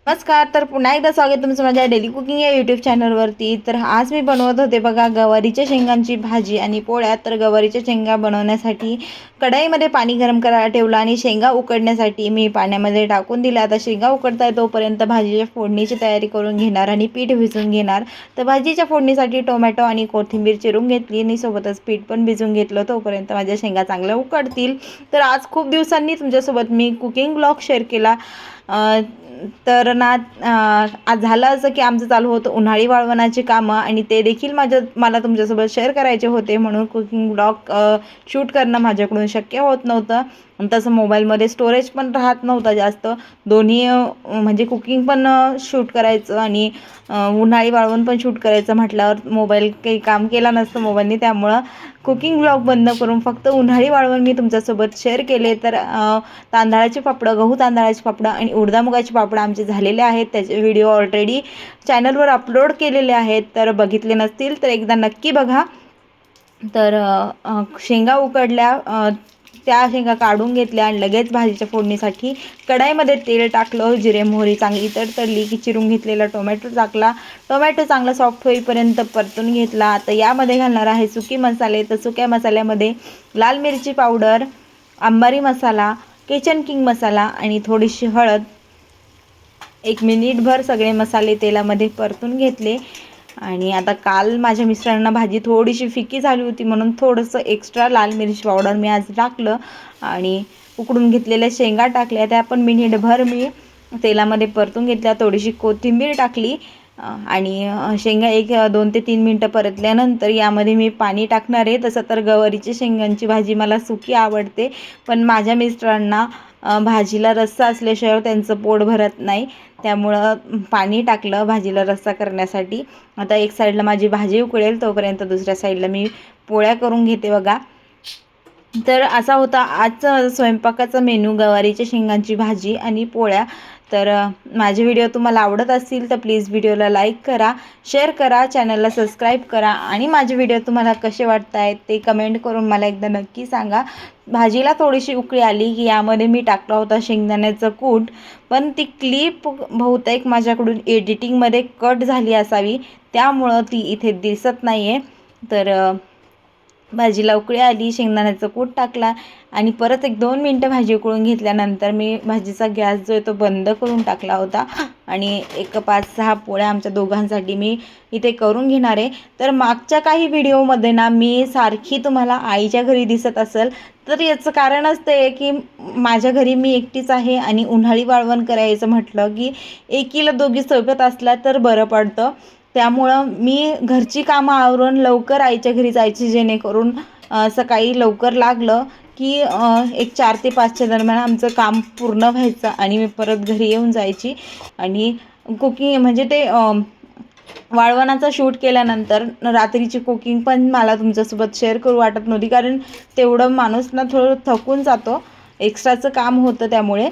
नमस्कार. तर पुन्हा एकदा स्वागत तुमचं माझ्या डेली कुकिंग या यूट्यूब चॅनलवरती. तर आज मी बनवत होते बघा गवारीच्या शेंगांची भाजी आणि पोळ्या. तर गवारीच्या शेंगा बनवण्यासाठी कढईमध्ये पाणी गरम करायला ठेवलं आणि शेंगा उकडण्यासाठी मी पाण्यामध्ये टाकून दिल्या. आता शेंगा उकडताय तोपर्यंत भाजीच्या फोडणीची तयारी करून घेणार आणि पीठ भिजवून घेणार. तर भाजीच्या फोडणीसाठी टोमॅटो आणि कोथिंबीर चिरून घेतली आणि सोबतच पीठ पण भिजवून घेतलं. तोपर्यंत माझ्या शेंगा चांगल्या उकडतील. तर आज खूप दिवसांनी तुमच्यासोबत मी कुकिंग ब्लॉग शेअर केला. तर ना आज झालं असं की आमचं चालू होतं उन्हाळी वाळवणाची कामं आणि ते देखील मला तुमच्यासोबत शेअर करायचे होते. म्हणून कुकिंग ब्लॉग शूट करणं माझ्याकडून शक्य होत नव्हतं. तसं मोबाईलमध्ये स्टोरेज पण राहत नव्हतं जास्त. दोन्ही म्हणजे कुकिंग पण शूट करायचं आणि उन्हाळी वाळवण पण शूट करायचं म्हटल्यावर मोबाईल काही काम केला नसतं मोबाईलने. त्यामुळं कुकिंग ब्लॉग बंद करून फक्त उन्हाळी वाळवण मी तुमच्यासोबत शेअर केले. तर तांदळाचे पापडं, गहू तांदळाचे पापडं आणि उडदामुगाचे पापडं आमचे झालेले आहेत. त्याचे व्हिडिओ ऑलरेडी चॅनलवर अपलोड केलेले आहेत. तर बघितले नसतील तर एकदा नक्की बघा. तर शेंगा उकडल्या, त्या शेंगा काढून घेतल्या आणि लगेच भाजीच्या फोडणीसाठी कढईमध्ये तेल टाकलं. जिरे मोहरी चांगली तडतडली की चिरून घेतलेला टोमॅटो टाकला. टोमॅटो चांगला सॉफ्ट होईपर्यंत परतून घेतला. आता यामध्ये घालणार आहे सुकी मसाले. तर सुक्या मसाल्यामध्ये लाल मिरची पावडर, अंबारी मसाला, किचन किंग मसाला आणि थोडीशी हळद. 1 मिनिटभर सगळे मसाले तेलामध्ये परतून घेतले. आणि आता काल माझ्या मिस्टरांना भाजी थोडीशी फिकी झाली होती म्हणून थोडंसं एक्स्ट्रा लाल मिरची पावडर मी आज टाकलं आणि उकडून घेतलेल्या शेंगा टाकल्या. त्या पण मिनिटभर मी तेलामध्ये परतून घेतल्या. थोडीशी कोथिंबीर टाकली आणि शेंगा 2 ते 3 मिनटं परतल्यानंतर यामध्ये मी पाणी टाकणार आहे. तसं तर गवारीची शेंगांची भाजी मला सुकी आवडते, पण माझ्या मिस्टरांना भाजीला रस्सा असल्याशिवाय त्यांचं पोट भरत नाही. त्यामुळं पाणी टाकलं भाजीला रस्सा करण्यासाठी. आता एक साईडला माझी भाजी उकळेल तोपर्यंत दुसऱ्या साईडला मी पोळ्या करून घेते बघा. तर असा होता आजचा स्वयंपाकाचा मेनू, गवारीच्या शेंगांची भाजी आणि पोळ्या. तर माझे व्हिडिओ तुम्हाला आवडत असतील तर प्लीज व्हिडिओला लाईक करा, शेअर करा, चॅनलला सबस्क्राईब करा आणि माझे व्हिडिओ तुम्हाला कसे वाटत आहेत ते कमेंट करून मला एकदा नक्की सांगा. भाजीला थोडीशी उकळी आली की यामध्ये मी टाकला होता शेंगदाण्याचं कूट, पण ती क्लिप बहुतेक माझ्याकडून एडिटिंगमध्ये कट झाली असावी, त्यामुळं ती इथे दिसत नाही आहे. तर भाजीला उकळी आली, शेंगदाण्याचं कूट टाकला आणि परत 1-2 मिनटं भाजी उकळून घेतल्यानंतर मी भाजीचा गॅस जो आहे तो बंद करून टाकला होता आणि 5-6 पोळ्या आमच्या दोघांसाठी मी इथे करून घेणार आहे. तर मागच्या काही व्हिडिओमध्ये ना मी सारखी तुम्हाला आईच्या घरी दिसत असेल, तर याचं कारणच ते आहे की माझ्या घरी मी एकटीच आहे आणि उन्हाळी वाळवण करायचं म्हटलं की एकीला दोघी सोबत असल्या तर बरं पडतं. त्यामुळं मी घरची कामं आवरून लवकर आईच्या घरी जायची, जेणेकरून सकाळी लवकर लागलं की 4 ते 5च्या दरम्यान आमचं काम पूर्ण व्हायचं आणि मी परत घरी येऊन जायची. आणि कुकिंग म्हणजे ते वाळवणाचा शूट केल्यानंतर रात्रीची कुकिंग पण मला तुमच्यासोबत शेअर करू वाटत नव्हती, कारण तेवढं माणूस ना थोडं थकून जातो, एक्स्ट्राचं काम होतं त्यामुळे.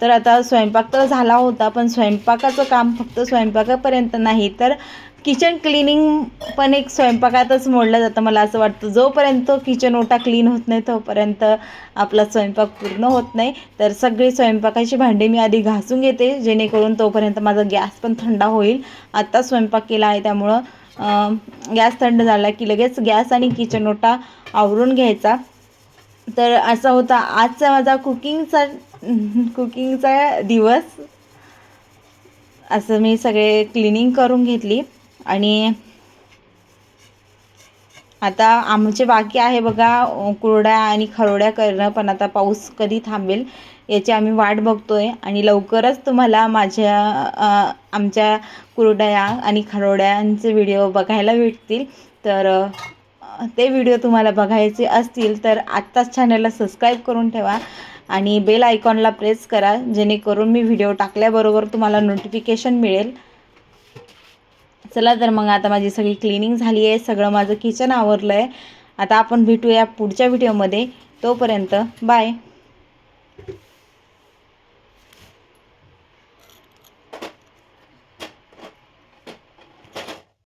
तर आता स्वयंपाक तर झाला होता, पण स्वयंपाकाचं काम फक्त स्वयंपाकापर्यंत नाही तर किचन क्लिनिंग पण एक स्वयंपाकातच मोडलं जातं मला असं वाटतं. जोपर्यंत किचन ओटा क्लीन होत नाही तोपर्यंत आपला स्वयंपाक पूर्ण होत नाही. तर सगळी स्वयंपाकाची भांडी मी आधी घासून घेते, जेणेकरून तोपर्यंत माझा गॅस पण थंड होईल. आत्ता स्वयंपाक केला आहे त्यामुळं गॅस थंड झाला की लगेच गॅस आणि किचन ओटा आवरून घ्यायचा. तर असा होता आजचा माझा कुकिंगचा दिवस. असं मी सगळे क्लिनिंग करून घेतली आणि आता आमचे बाकी आहे बघा कुरड्या आणि खरोड्या करणं, पण आता पाऊस कधी थांबेल याची आम्ही वाट बघतोय आणि लवकरच तुम्हाला आमच्या कुरड्या आणि खरोड्यांचे व्हिडिओ बघायला भेटतील. तर ते व्हिडिओ तुम्हाला बघायचे असतील तर आत्ताच चॅनलला सबस्क्राईब करून ठेवा आणि बेल आयकॉनला प्रेस करा, जेणेकरून मी व्हिडिओ टाकल्याबरोबर तुम्हाला नोटिफिकेशन मिळेल. चला तर मग आता माझी सगळी क्लिनिंग झाली आहे, सगळं माझं किचन आवरलं आहे. आता आपण भेटूया पुढच्या व्हिडिओमध्ये. तोपर्यंत बाय.